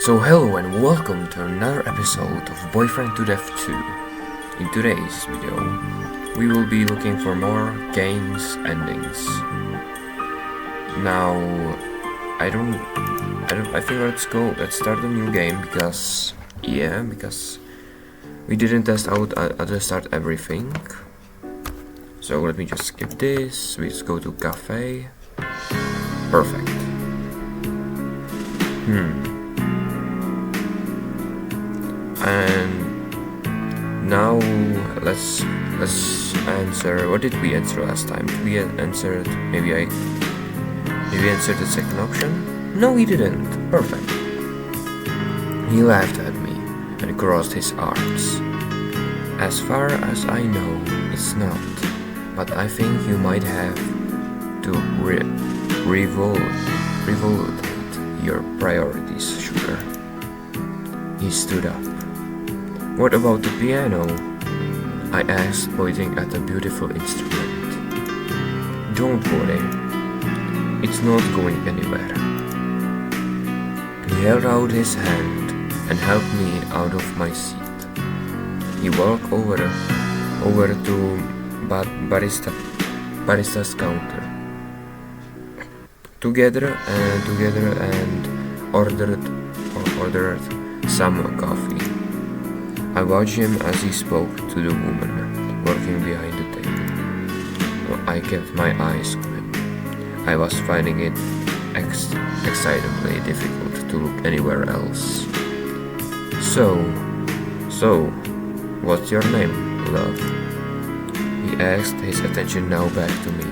So hello and welcome to another episode of Boyfriend to Death 2. In today's video, we will be looking for more games endings. Now, I think let's start a new game because we didn't test out at the start everything. So let me just skip this, let's go to cafe. Perfect. And now let's answer. What did we answer last time? We answered maybe answered the second option. No, we didn't. Perfect. He laughed at me and crossed his arms. As far as I know, it's not. But I think you might have to revolute your priorities, sugar. He stood up. What about the piano? I asked, pointing at a beautiful instrument. Don't worry, it's not going anywhere. He held out his hand and helped me out of my seat. He walked over to barista's counter. Together and ordered some coffee. I watched him as he spoke to the woman working behind the table. I kept my eyes on him. I was finding it excitedly difficult to look anywhere else. So, what's your name, love? He asked, his attention now back to me.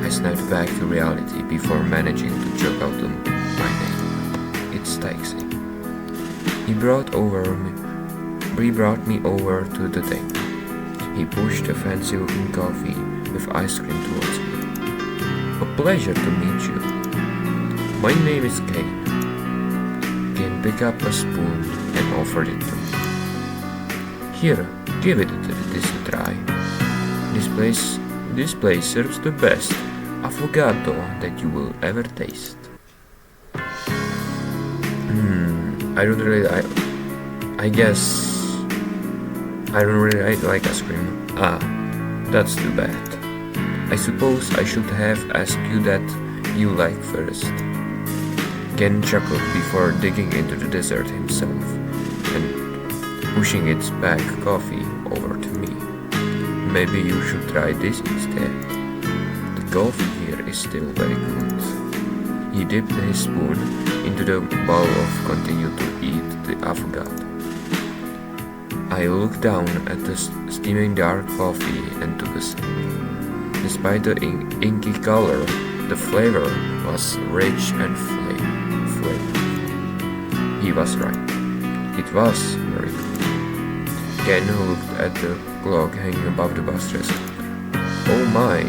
I snapped back to reality before managing to choke out my name. It's Taxi. He brought me over to the table. He pushed a fancy-looking coffee with ice cream towards me. A pleasure to meet you. My name is Kane. Kane picked up a spoon and offered it to me. Here, give this a try. This place serves the best affogato that you will ever taste. I don't really like ice cream. That's too bad. I suppose I should have asked you that you like first. Ken chuckled before digging into the dessert himself and pushing its back coffee over to me. Maybe you should try this instead. The coffee here is still very good. He dipped his spoon into the bowl and continued to eat the affogato. I looked down at the steaming dark coffee and took a sip. Despite the inky color, the flavor was rich and flavorful. He was right. It was very good. Ken looked at the clock hanging above the bus-dress. Oh my,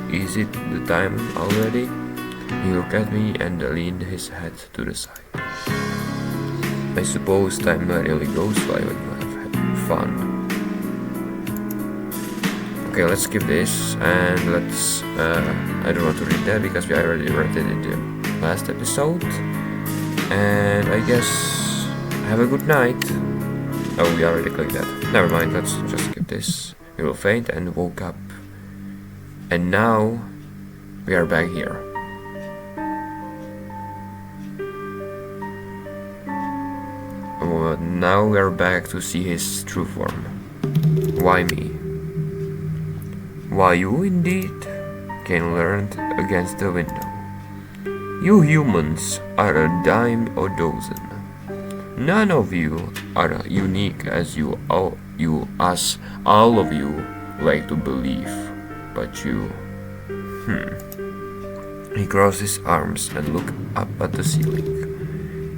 is it the time already? He looked at me and leaned his head to the side. I suppose time really goes by when you have had fun. Okay, let's skip this and let's... I don't want to read that because we already read it in the last episode. And I guess... have a good night. Oh, we already clicked that. Never mind, let's just skip this. We will faint and woke up. And now... we are back here. Now we are back to see his true form. Why me? Why you indeed? Kane leaned against the window. You humans are a dime a dozen. None of you are unique as all of you like to believe, but you. He crossed his arms and looked up at the ceiling.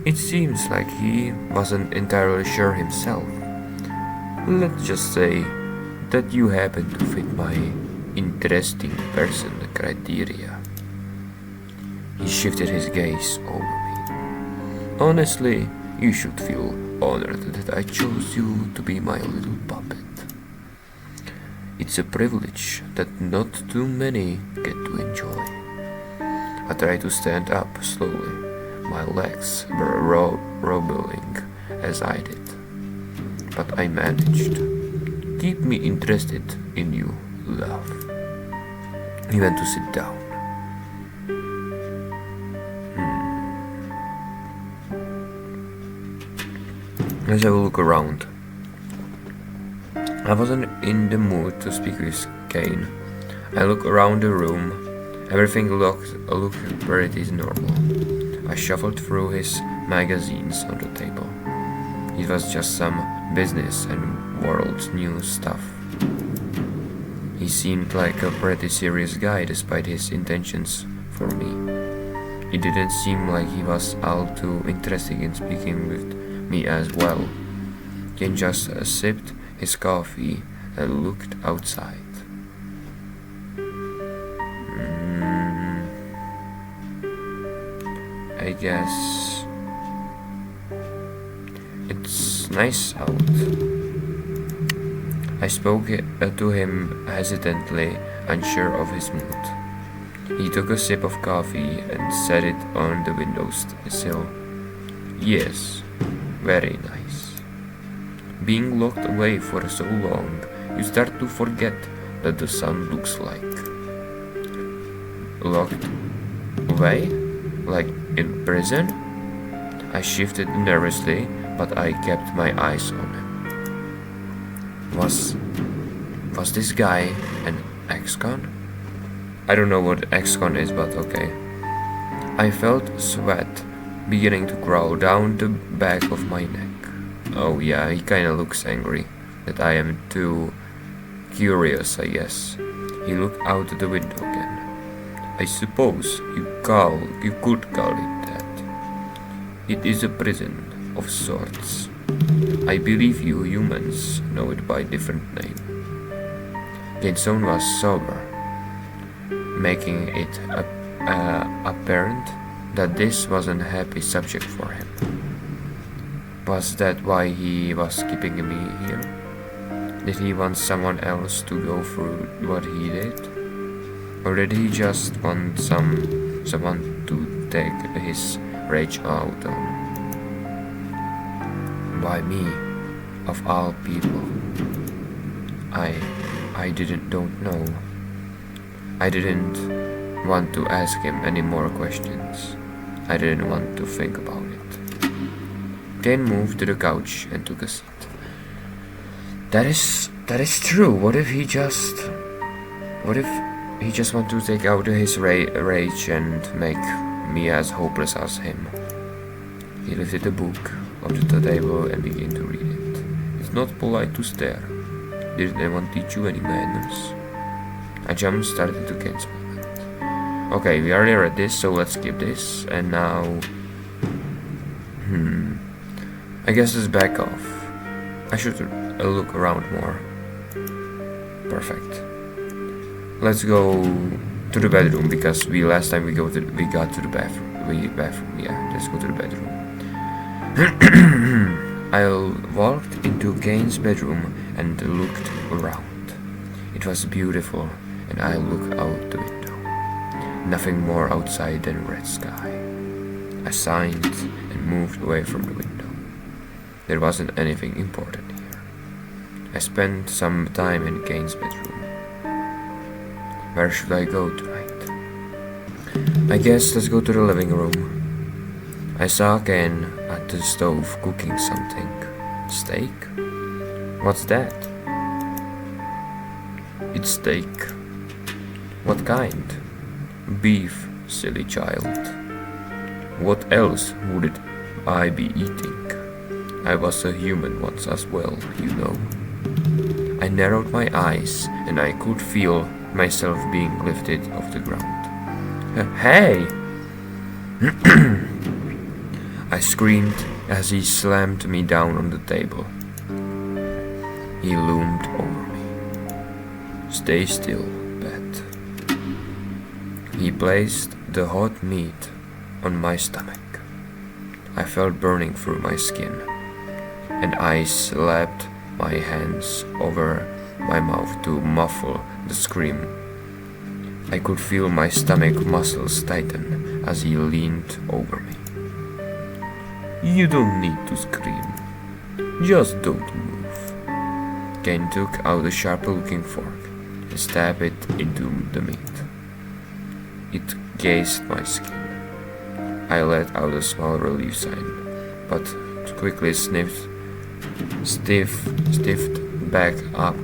It seems like he wasn't entirely sure himself. Let's just say that you happen to fit my interesting person criteria. He shifted his gaze over me. Honestly, you should feel honored that I chose you to be my little puppet. It's a privilege that not too many get to enjoy. I tried to stand up slowly, My legs were wobbling as I did, but I managed. Keep me interested in you, love. He went to sit down. Let's have a look around. I wasn't in the mood to speak with Kane. I looked around the room. Everything looked pretty normal. I shuffled through his magazines on the table. It was just some business and world news stuff. He seemed like a pretty serious guy despite his intentions for me. It didn't seem like he was all too interested in speaking with me as well. Kane just sipped his coffee and looked outside. I guess it's nice out. I spoke to him hesitantly, unsure of his mood. He took a sip of coffee and set it on the windowsill. Yes, very nice. Being locked away for so long, you start to forget what the sun looks like. Locked away? Like in prison? I shifted nervously, but I kept my eyes on him. Was this guy an ex-con? I don't know what ex-con is, but okay. I felt sweat beginning to crawl down the back of my neck. Oh yeah, he kinda looks angry that I am too curious, I guess. He looked out the window again. I suppose you could call it that. It is a prison of sorts. I believe you humans know it by different name. Kane's tone was sober, making it apparent that this was an happy subject for him. Was that why he was keeping me here? Did he want someone else to go through what he did? Or did he just want someone to take his rage out on? Why me, of all people? I don't know. I didn't want to ask him any more questions. I didn't want to think about it. Kane moved to the couch and took a seat. That is true. What if he just want to take out his rage and make me as hopeless as him? He lifted the book off the table and began to read it. It's not polite to stare. Didn't anyone teach you any manners? I jump-started to Kane's moment. Okay, we already read this, so let's skip this. And now... I guess let's back off. I should look around more. Perfect. Let's go to the bedroom because last time we got to the bathroom. Yeah, let's go to the bedroom. I walked into Kane's bedroom and looked around. It was beautiful, and I looked out the window. Nothing more outside than red sky. I signed and moved away from the window. There wasn't anything important here. I spent some time in Kane's bedroom. Where should I go tonight? I guess let's go to the living room. I saw Kane at the stove cooking something. Steak? What's that? It's steak. What kind? Beef, silly child. What else would I be eating? I was a human once as well, you know. I narrowed my eyes and I could feel myself being lifted off the ground. Hey! I screamed as he slammed me down on the table. He loomed over me. Stay still, Pat. He placed the hot meat on my stomach. I felt burning through my skin, and I slapped my hands over my mouth to muffle the scream. I could feel my stomach muscles tighten as he leaned over me. You don't need to scream. Just don't move. Kane took out a sharp-looking fork and stabbed it into the meat. It grazed my skin. I let out a small relief sign, but quickly stiffed back up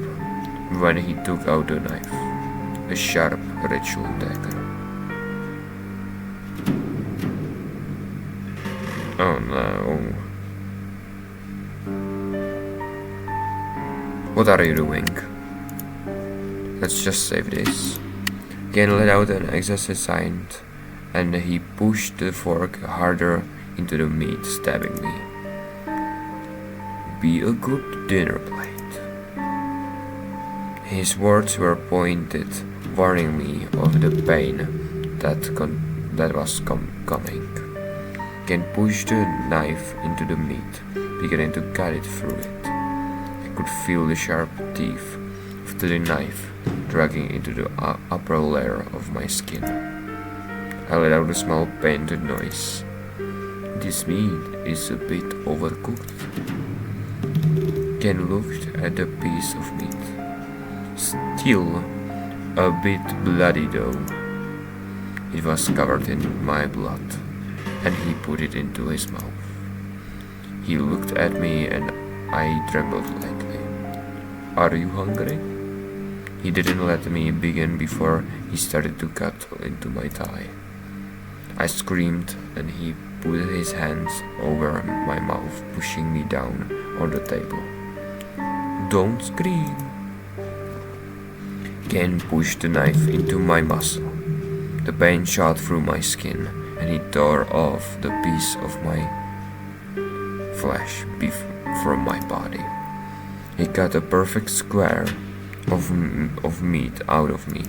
when he took out the knife, a sharp ritual dagger. Oh no. What are you doing? Let's just save this. Kane let out an exhausted sign, and he pushed the fork harder into the meat, stabbing me. Be a good dinner plate. His words were pointed, warning me of the pain that was coming. Kane pushed the knife into the meat, beginning to cut it through it. I could feel the sharp teeth of the knife dragging into the upper layer of my skin. I let out a small pained noise. This meat is a bit overcooked. Ken looked at the piece of meat. Still a bit bloody though. It was covered in my blood, and he put it into his mouth. He looked at me and I trembled lightly. Are you hungry? He didn't let me begin before he started to cut into my thigh. I screamed and he put his hands over my mouth, pushing me down on the table. Don't scream. Ken pushed the knife into my muscle. The pain shot through my skin and he tore off the piece of my flesh from my body. He cut a perfect square of meat out of me.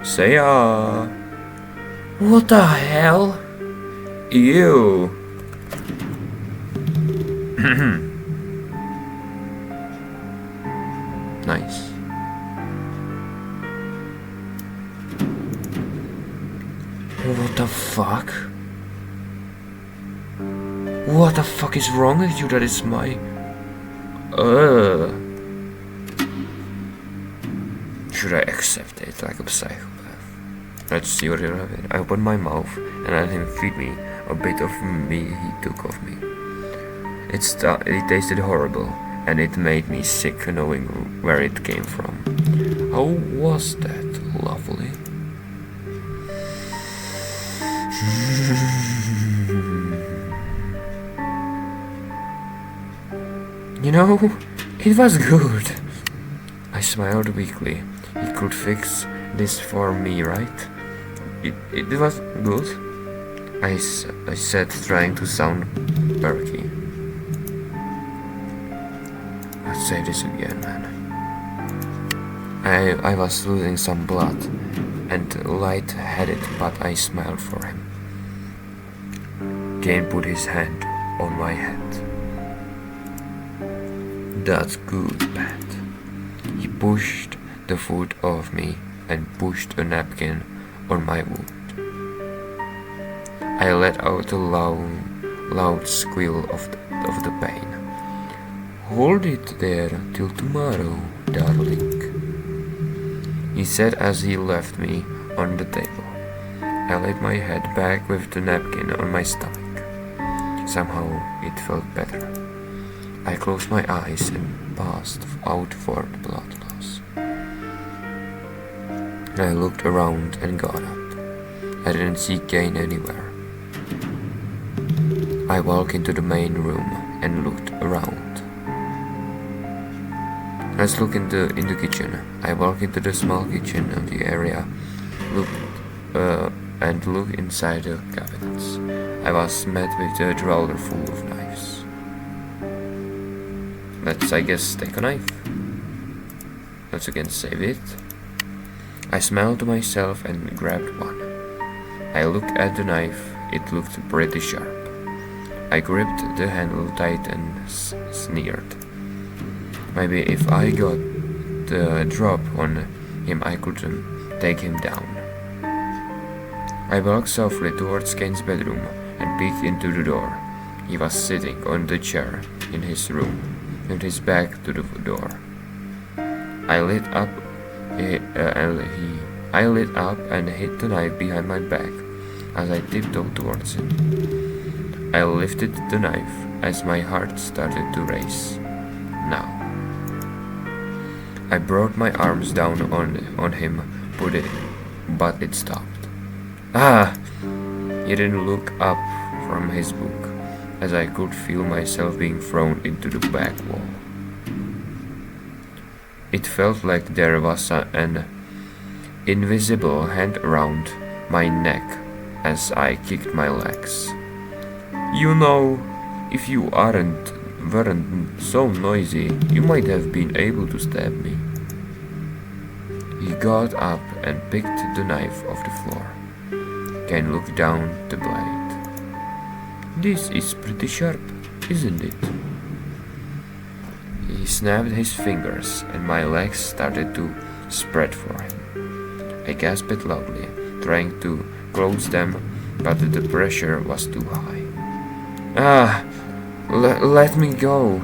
Say What the hell? Ew. Nice. What the fuck? What the fuck is wrong with you? That is my... Should I accept it like a psychopath? Let's see what he did. I opened my mouth and let him feed me a bit of meat he took of me. It tasted horrible, and it made me sick knowing where it came from. How was that lovely? You know, it was good. I smiled weakly. He could fix this for me, right? It was good. I said, trying to sound perky. Let's say this again, man. I was losing some blood and light-headed, but I smiled for him. Kane put his hand on my head. That's good, Pat. He pushed the food off me and pushed a napkin on my wound. I let out a loud squeal of the pain. Hold it there till tomorrow, darling, he said as he left me on the table. I laid my head back with the napkin on my stomach. Somehow it felt better. I closed my eyes and passed out for the blood loss. I looked around and got up. I didn't see Kane anywhere. I walked into the main room and looked around. Let's look in the kitchen. I walked into the small kitchen of the area, looked inside the cabinets. I was met with a drawer full of knives. Let's, I guess, take a knife. Let's again save it. I smiled to myself and grabbed one. I looked at the knife. It looked pretty sharp. I gripped the handle tight and sneered. Maybe if I got the drop on him, I could take him down. I walked softly towards Kane's bedroom and peeked into the door. He was sitting on the chair in his room, with his back to the door. I lit up and hid the knife behind my back as I tiptoed towards him. I lifted the knife as my heart started to race. Now. I brought my arms down on him, but it stopped. Ah! He didn't look up from his book, as I could feel myself being thrown into the back wall. It felt like there was an invisible hand around my neck as I kicked my legs. You know, if you weren't so noisy, you might have been able to stab me. He got up and picked the knife off the floor. Kane looked down the blade. This is pretty sharp, isn't it? He snapped his fingers and my legs started to spread for him. I gasped loudly, trying to close them, but the pressure was too high. Ah! Let me go!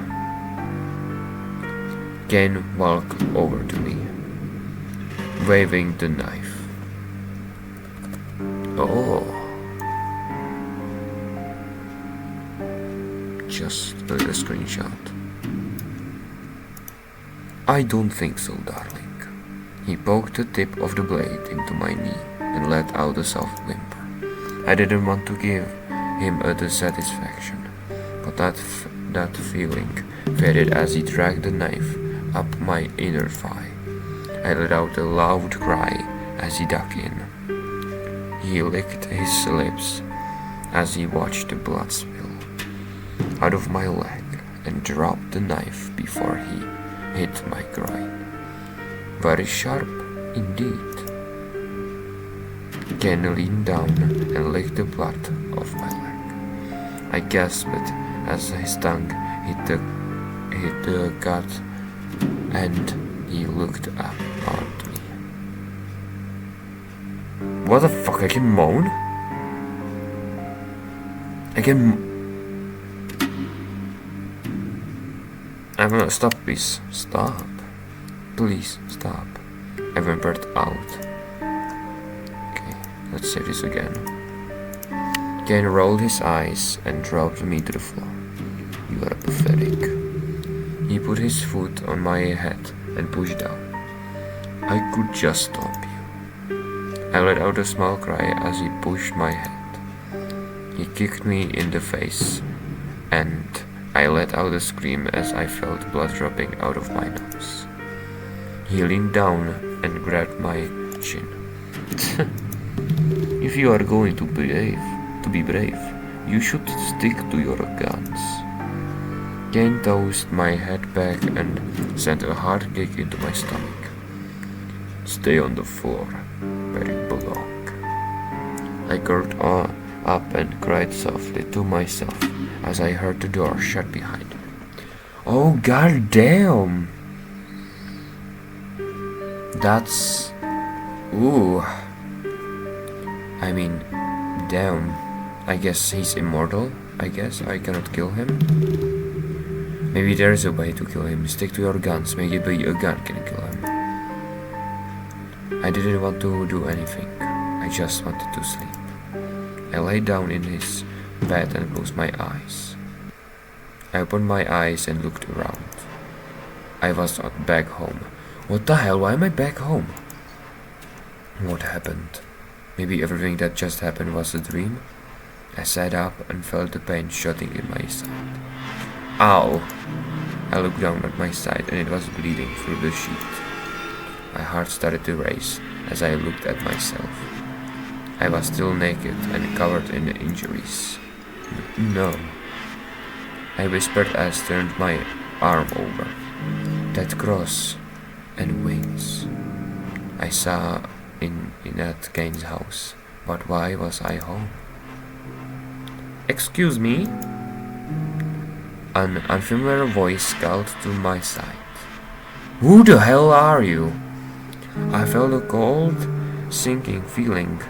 Kane walked over to me, waving the knife. Oh. Just a screenshot. I don't think so, darling. He poked the tip of the blade into my knee and let out a soft whimper. I didn't want to give him a dissatisfaction, but that feeling faded as he dragged the knife up my inner thigh. I let out a loud cry as he dug in. He licked his lips as he watched the blood spill out of my leg and dropped the knife before he hit my groin. Very sharp indeed. Kane leaned down and licked the blood off my leg. I gasped as his tongue hit the gut, and he looked up at me. What the fuck? I can moan? I'm gonna stop, please. Stop. Please, stop. I whimpered out. Okay, let's say this again. Kane rolled his eyes and dropped me to the floor. You are pathetic. He put his foot on my head and pushed down. I could just stop you. I let out a small cry as he pushed my head. He kicked me in the face, and I let out a scream as I felt blood dropping out of my nose. He leaned down and grabbed my chin. If you are going to be brave, you should stick to your guns. Kane tossed my head back and sent a hard kick into my stomach. Stay on the floor, where you belong. I curled up and cried softly to myself as I heard the door shut behind me. Oh, goddamn! That's... Ooh. I mean, damn. I guess he's immortal. I guess I cannot kill him. Maybe there is a way to kill him. Stick to your guns. Maybe a gun can kill him. I didn't want to do anything. I just wanted to sleep. I lay down in his bed and closed my eyes. I opened my eyes and looked around. I was back home. What the hell? Why am I back home? What happened? Maybe everything that just happened was a dream? I sat up and felt the pain shooting in my side. Ow! I looked down at my side and it was bleeding through the sheet. My heart started to race as I looked at myself. I was still naked and covered in injuries. No. I whispered as I turned my arm over. That cross and wings. I saw in at Kane's house, but why was I home? Excuse me? An unfamiliar voice called to my side. Who the hell are you? I felt a cold, sinking feeling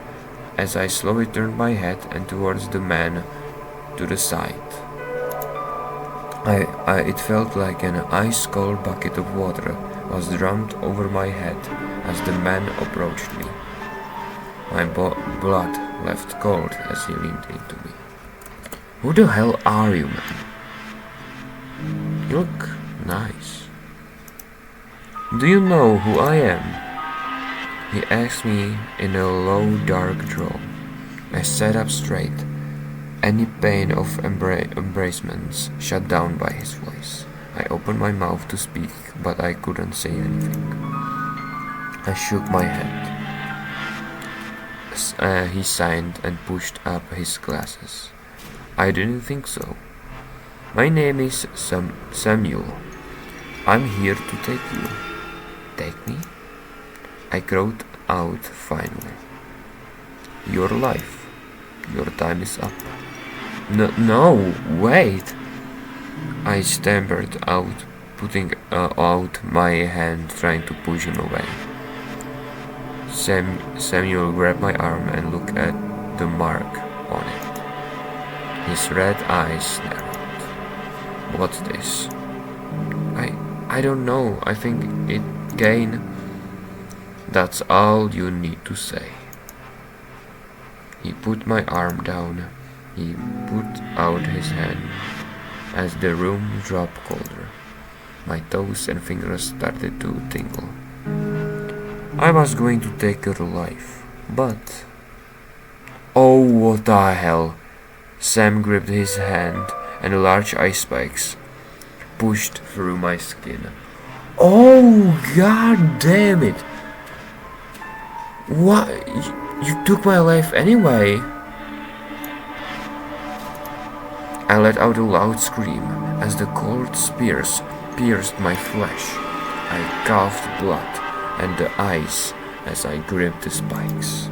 as I slowly turned my head and towards the man to the side. It felt like an ice-cold bucket of water was drummed over my head as the man approached me. My blood left cold as he leaned into me. Who the hell are you, man? You look nice. Do you know who I am? He asked me in a low, dark drawl. I sat up straight, any pain of embracements shut down by his voice. I opened my mouth to speak, but I couldn't say anything. I shook my head. He signed and pushed up his glasses. I didn't think so. My name is Samuel. I'm here to take you. Take me? I growled out finally. Your life. Your time is up. No, wait! I stammered out, putting out my hand, trying to push him away. Samuel grabbed my arm and looked at the mark on it. His red eyes narrowed. What's this? I don't know. I think it Kane. That's all you need to say. He put my arm down. He put out his hand. As the room dropped colder, my toes and fingers started to tingle. I was going to take her life, but... Oh, what the hell! Sam gripped his hand and large ice spikes pushed through my skin. Oh, god damn it! What? You took my life anyway? I let out a loud scream as the cold spears pierced my flesh. I coughed blood and the ice as I gripped the spikes.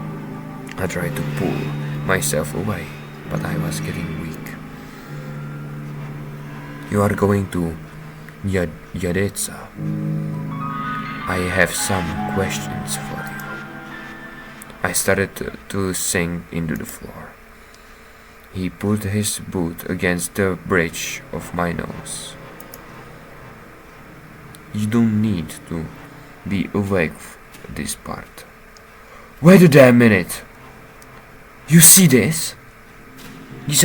I tried to pull myself away, but I was getting weak. You are going to Yadetsa. I have some questions for you. I started to sink into the floor. He put his boot against the bridge of my nose. You don't need to be awake for this part. Wait a damn minute! You see this? This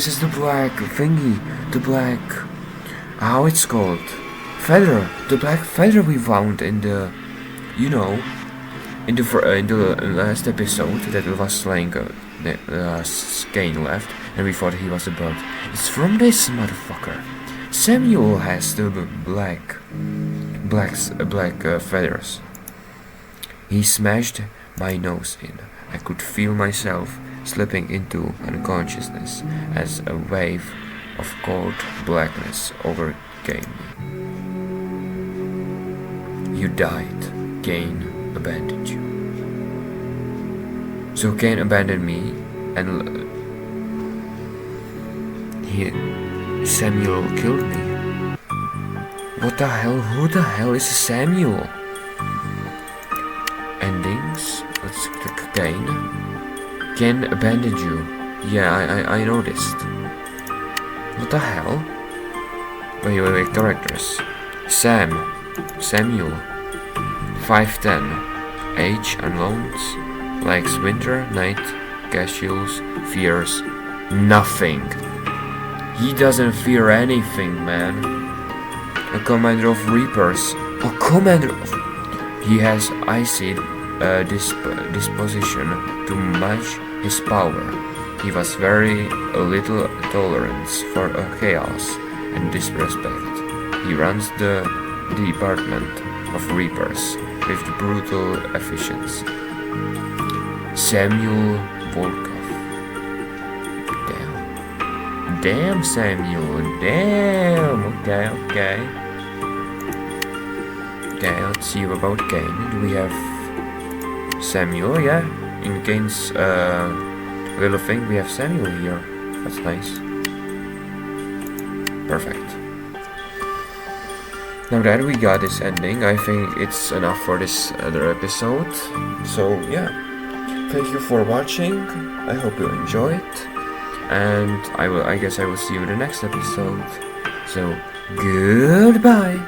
is the black thingy, the black, how it's called? Feather, the black feather we found in the, in the last episode that was like Kane left, and we thought he was a bug. It's from this motherfucker. Samuel has the black feathers. He smashed my nose in. I could feel myself slipping into unconsciousness as a wave of cold blackness overcame me. You died. Kane abandoned you. So Kane abandoned me, and Samuel killed me. What the hell? Who the hell is Samuel? Endings? Let's click Kane. Kane abandoned you. Yeah, I noticed. What the hell? Wait, characters. Samuel. 5'10", age unknowns, likes winter, night, casuals, fears nothing. He doesn't fear anything, man. A commander of reapers. A commander of... He has icy disposition to match his power. He was very little tolerance for chaos and disrespect. He runs the department of reapers with brutal efficiency. Samuel Volkov. Damn Samuel. Damn. Okay. Okay, let's see about Kane. Do we have Samuel? Yeah. In Kane's little thing, we have Samuel here. That's nice. Perfect. Now that we got this ending, I think it's enough for this other episode. So yeah, thank you for watching. I hope you enjoyed. and I guess I will see you in the next episode. So goodbye.